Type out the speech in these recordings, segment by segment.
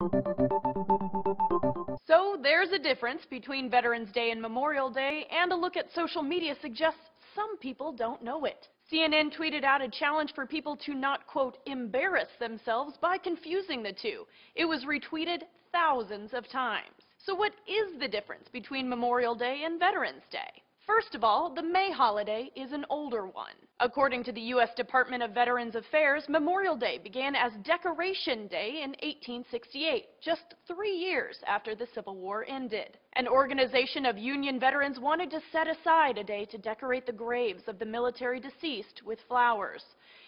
So there's a difference between Veterans Day and Memorial Day, and a look at social media suggests some people don't know it. CNN tweeted out a challenge for people to not, quote, embarrass themselves by confusing the two. It was retweeted thousands of times. So what is the difference between Memorial Day and Veterans Day? First of all, the May holiday is an older one. According to the U.S. Department of Veterans Affairs, Memorial Day began as Decoration Day in 1868, just 3 years after the Civil War ended. An organization of Union veterans wanted to set aside a day to decorate the graves of the military deceased with flowers.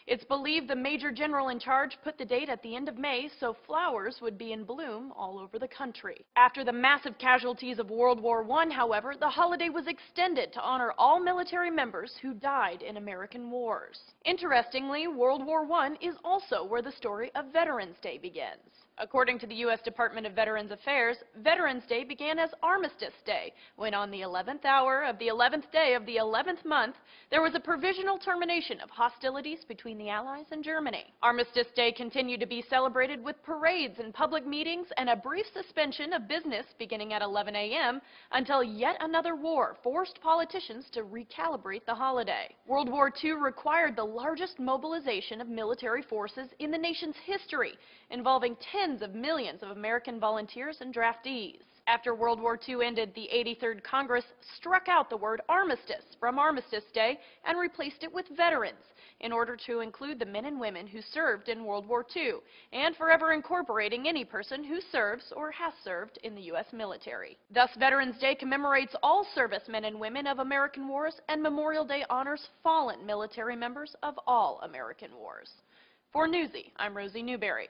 It's believed the Major General in charge put the date at the end of May so flowers would be in bloom all over the country. After the massive casualties of World War I, however, the holiday was extended to honor all military members who died in American wars. Interestingly, World War I is also where the story of Veterans Day begins. According to the U.S. Department of Veterans Affairs, Veterans Day began as Armistice Day, when on the 11th hour of the 11th day of the 11th month, there was a provisional termination of hostilities between the Allies and Germany. Armistice Day continued to be celebrated with parades and public meetings and a brief suspension of business beginning at 11 a.m. until yet another war forced politicians to recalibrate the holiday. World War II required the largest mobilization of military forces in the nation's history, involving tens of millions of American volunteers and draftees. After World War II ended, the 83rd Congress struck out the word armistice from Armistice Day and replaced it with veterans in order to include the men and women who served in World War II, and forever incorporating any person who serves or has served in the U.S. military. Thus, Veterans Day commemorates all servicemen and women of American wars, and Memorial Day honors fallen military members of all American wars. For Newsy, I'm Rosie Newberry.